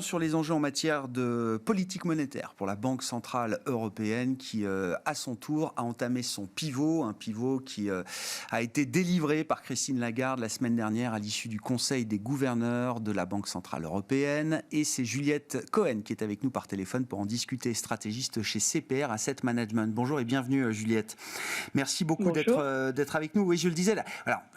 temps sur les enjeux en matière de politique monétaire pour la Banque Centrale Européenne qui, à son tour, a entamé son pivot, un pivot qui a été délivré par Christine Lagarde la semaine dernière à l'issue du Conseil des gouverneurs de la Banque Centrale Européenne. Et c'est Juliette Cohen qui est avec nous par téléphone pour en discuter, stratégiste chez CPR Asset Management. Bonjour et bienvenue Juliette. Merci beaucoup d'être avec nous. Oui, je le disais,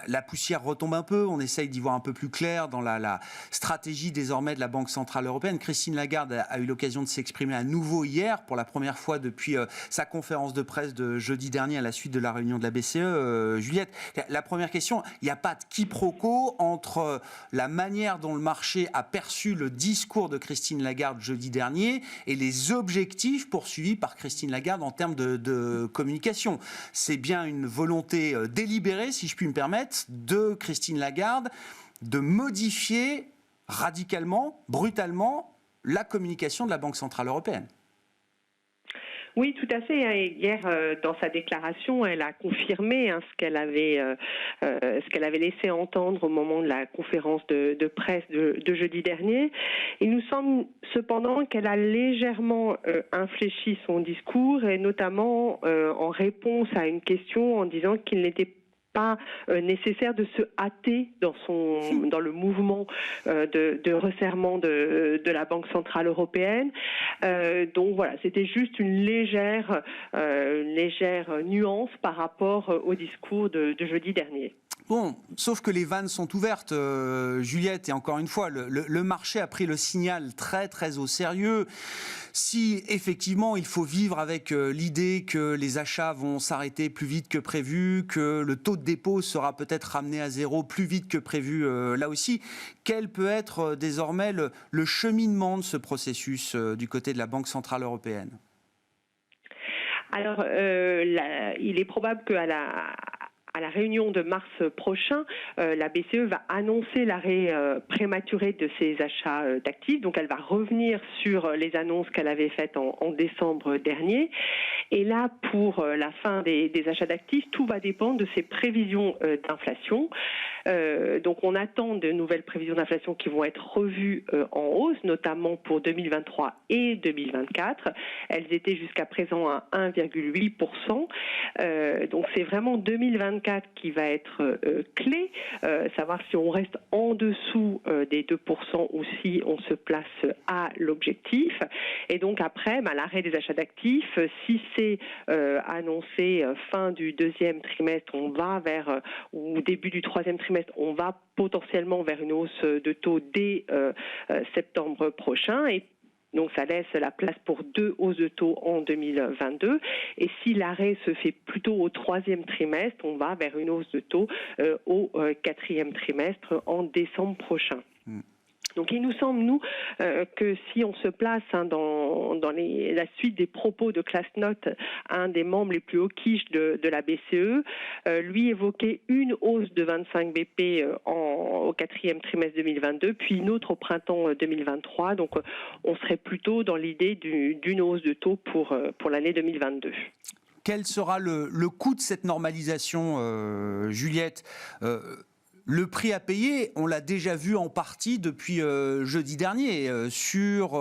la poussière retombe un peu, on essaye d'y voir un peu plus clair dans la stratégie désormais de la Banque Centrale Européenne. Christine Lagarde a eu l'occasion de s'exprimer à nouveau hier, pour la première fois depuis sa conférence de presse de jeudi dernier à la suite de la réunion de la BCE. Juliette, la première question, il n'y a pas de quiproquo entre la manière dont le marché a perçu le discours de Christine Lagarde jeudi dernier et les objectifs poursuivis par Christine Lagarde en termes de communication. C'est bien une volonté délibérée, si je puis me permettre, de Christine Lagarde de modifier radicalement, brutalement, la communication de la Banque Centrale Européenne. Oui, tout à fait. Hier, dans sa déclaration, elle a confirmé ce qu'elle avait laissé entendre au moment de la conférence de presse de jeudi dernier. Il nous semble cependant qu'elle a légèrement infléchi son discours, et notamment en réponse à une question en disant qu'il n'était pas nécessaire de se hâter dans le mouvement de resserrement de la Banque Centrale Européenne. Donc voilà, c'était juste une légère nuance par rapport au discours de jeudi dernier. Bon, sauf que les vannes sont ouvertes, Juliette, et encore une fois, le marché a pris le signal très très au sérieux. Si effectivement il faut vivre avec l'idée que les achats vont s'arrêter plus vite que prévu, que le taux de dépôt sera peut-être ramené à zéro plus vite que prévu là aussi, quel peut être désormais le cheminement de ce processus du côté de la Banque Centrale Européenne ? Alors, il est probable qu'à la réunion de mars prochain, la BCE va annoncer l'arrêt prématuré de ses achats d'actifs. Donc, elle va revenir sur les annonces qu'elle avait faites en décembre dernier. Et là, pour la fin des achats d'actifs, tout va dépendre de ses prévisions d'inflation. Donc, on attend de nouvelles prévisions d'inflation qui vont être revues en hausse, notamment pour 2023 et 2024. Elles étaient jusqu'à présent à 1,8%. Donc, c'est vraiment 2024 qui va être clé, savoir si on reste en dessous des 2% ou si on se place à l'objectif. Et donc après, l'arrêt des achats d'actifs, si c'est annoncé fin du deuxième trimestre, on va vers, ou début du troisième trimestre, on va potentiellement vers une hausse de taux dès septembre prochain. Et donc ça laisse la place pour 2 hausses de taux en 2022. Et si l'arrêt se fait plutôt au troisième trimestre, on va vers une hausse de taux au quatrième trimestre en décembre prochain. Donc il nous semble, nous, que si on se place dans la suite des propos de Classnot, un des membres les plus hawkish de la BCE, lui évoquait une hausse de 25 BP au quatrième trimestre 2022, puis une autre au printemps 2023. Donc on serait plutôt dans l'idée d'une hausse de taux pour l'année 2022. Quel sera le coût de cette normalisation, Juliette ? Le prix à payer, on l'a déjà vu en partie depuis jeudi dernier sur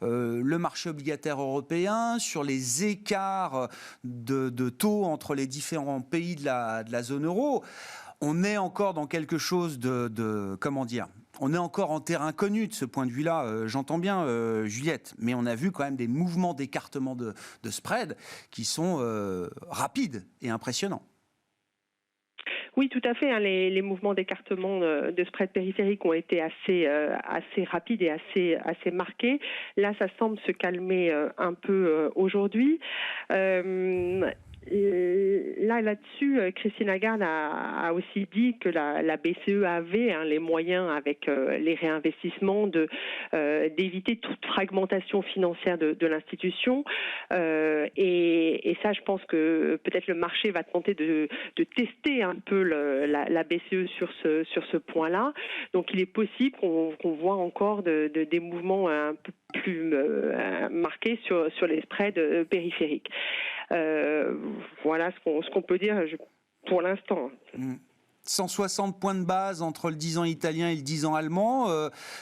le marché obligataire européen, sur les écarts de taux entre les différents pays de la zone euro. On est encore dans quelque chose comment dire ? On est encore en terrain connu de ce point de vue-là, j'entends bien Juliette, mais on a vu quand même des mouvements d'écartement de spread qui sont rapides et impressionnants. Oui, tout à fait. Les mouvements d'écartement de spread périphérique ont été assez rapides et assez marqués. Là, ça semble se calmer un peu aujourd'hui. Là-dessus, Christine Lagarde a aussi dit que la BCE avait les moyens, avec les réinvestissements, d'éviter toute fragmentation financière de l'institution. Et ça, je pense que peut-être le marché va tenter de tester un peu la BCE sur ce point-là. Donc, il est possible qu'on voit encore des mouvements un peu plus marqués sur les spreads périphériques. Voilà ce qu'on peut dire pour l'instant. 160 points de base entre le 10 ans italien et le 10 ans allemand,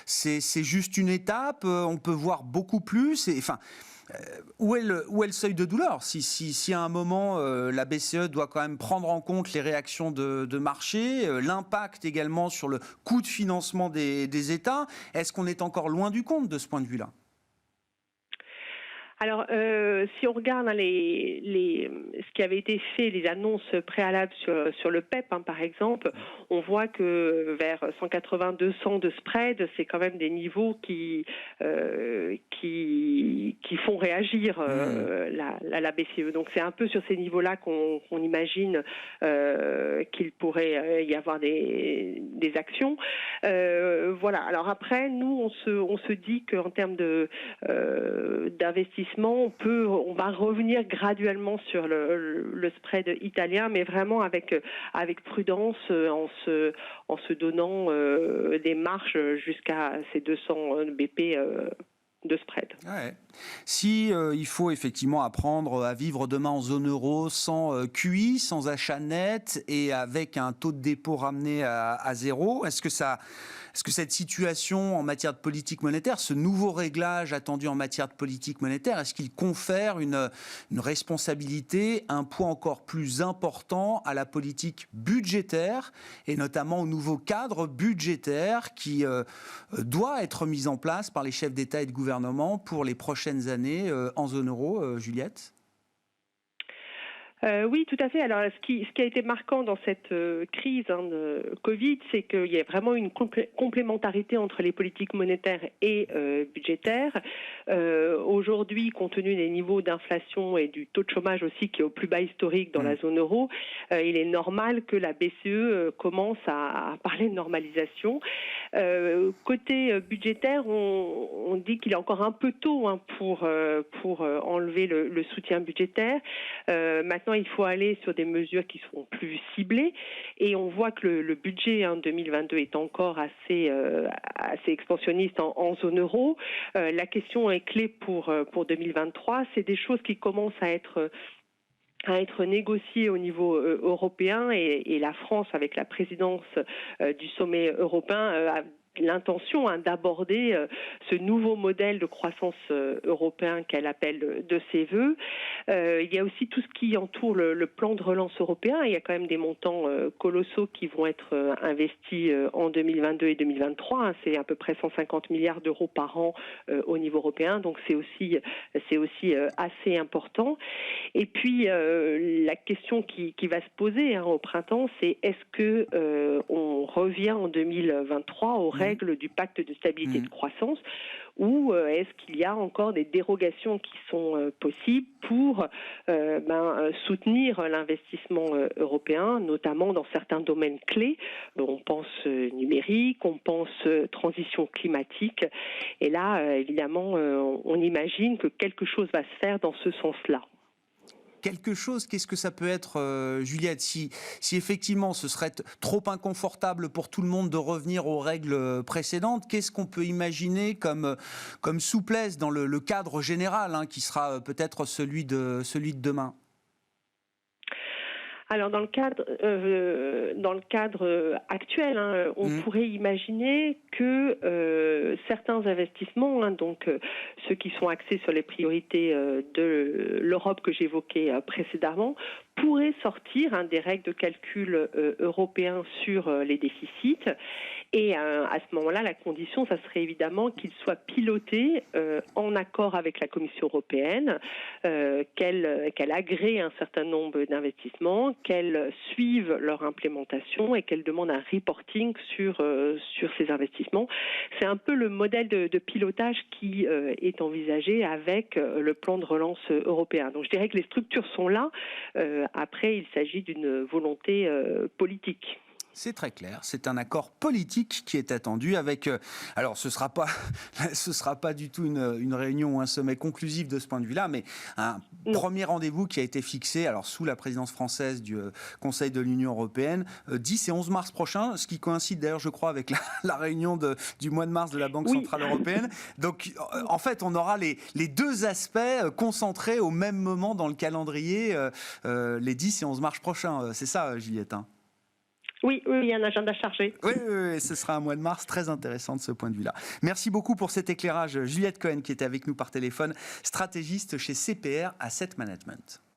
c'est juste une étape, on peut voir beaucoup plus. Où est le seuil de douleur si à un moment, la BCE doit quand même prendre en compte les réactions de marché, l'impact également sur le coût de financement des États, est-ce qu'on est encore loin du compte de ce point de vue-là ? Alors, si on regarde ce qui avait été fait, les annonces préalables sur le PEP, par exemple, on voit que vers 180-200 de spread, c'est quand même des niveaux qui font réagir la BCE. Donc, c'est un peu sur ces niveaux-là qu'on imagine qu'il pourrait y avoir des actions. Voilà. Alors après, nous, on se dit qu'en termes d'investissement, on va revenir graduellement sur le spread italien, mais vraiment avec prudence, en se donnant des marges jusqu'à ces 200 BP de spread. Ouais. Si il faut effectivement apprendre à vivre demain en zone euro sans QI, sans achat net et avec un taux de dépôt ramené à zéro, est-ce que cette situation en matière de politique monétaire, ce nouveau réglage attendu en matière de politique monétaire, est-ce qu'il confère une responsabilité, un poids encore plus important à la politique budgétaire et notamment au nouveau cadre budgétaire qui doit être mis en place par les chefs d'État et de gouvernement pour les prochaines années en zone euro, Juliette ? Oui, tout à fait. Alors, ce qui a été marquant dans cette crise de Covid, c'est qu'il y a vraiment une complémentarité entre les politiques monétaires et budgétaires. Aujourd'hui, compte tenu des niveaux d'inflation et du taux de chômage aussi qui est au plus bas historique dans la zone euro, il est normal que la BCE commence à parler de normalisation. Côté budgétaire, on dit qu'il est encore un peu tôt pour enlever le soutien budgétaire. Maintenant, il faut aller sur des mesures qui seront plus ciblées et on voit que le budget 2022 est encore assez expansionniste en zone euro. La question est clé pour 2023. C'est des choses qui commencent à être négociées au niveau européen et la France, avec la présidence du sommet européen, a l'intention d'aborder ce nouveau modèle de croissance européen qu'elle appelle de ses voeux. Il y a aussi tout ce qui entoure le plan de relance européen. Il y a quand même des montants colossaux qui vont être investis en 2022 et 2023. C'est à peu près 150 milliards d'euros par an au niveau européen. Donc c'est aussi assez important. Et puis la question qui va se poser au printemps, c'est est-ce que on revient en 2023 aux règles du pacte de stabilité et de croissance, ou est-ce qu'il y a encore des dérogations qui sont possibles pour soutenir l'investissement européen, notamment dans certains domaines clés. On pense numérique, on pense transition climatique. Et là, évidemment, on imagine que quelque chose va se faire dans ce sens-là. Quelque chose, qu'est-ce que ça peut être, Juliette, si effectivement ce serait trop inconfortable pour tout le monde de revenir aux règles précédentes, qu'est-ce qu'on peut imaginer comme souplesse dans le cadre général, qui sera peut-être celui de demain ? Alors dans le cadre actuel, on pourrait imaginer que certains investissements, donc ceux qui sont axés sur les priorités de l'Europe que j'évoquais précédemment, pourraient sortir des règles de calcul européens sur les déficits. Et à ce moment-là, la condition, ça serait évidemment qu'ils soient pilotés en accord avec la Commission européenne, qu'elle agrée un certain nombre d'investissements, qu'elle suive leur implémentation et qu'elle demande un reporting sur ces investissements. C'est un peu le modèle de pilotage qui est envisagé avec le plan de relance européen. Donc je dirais que les structures sont là. Après, il s'agit d'une volonté politique. C'est très clair, c'est un accord politique qui est attendu avec... alors, ce sera pas du tout une réunion ou un sommet conclusif de ce point de vue-là, mais un premier rendez-vous qui a été fixé sous la présidence française du Conseil de l'Union européenne, 10 et 11 mars prochain, ce qui coïncide d'ailleurs, je crois, avec la réunion du mois de mars de la Banque Centrale Européenne. Donc, en fait, on aura les deux aspects concentrés au même moment dans le calendrier, les 10 et 11 mars prochains. C'est ça, Juliette ? Oui, il y a un agenda chargé. Oui, ce sera un mois de mars très intéressant de ce point de vue-là. Merci beaucoup pour cet éclairage, Juliette Cohen, qui était avec nous par téléphone, stratégiste chez CPR Asset Management.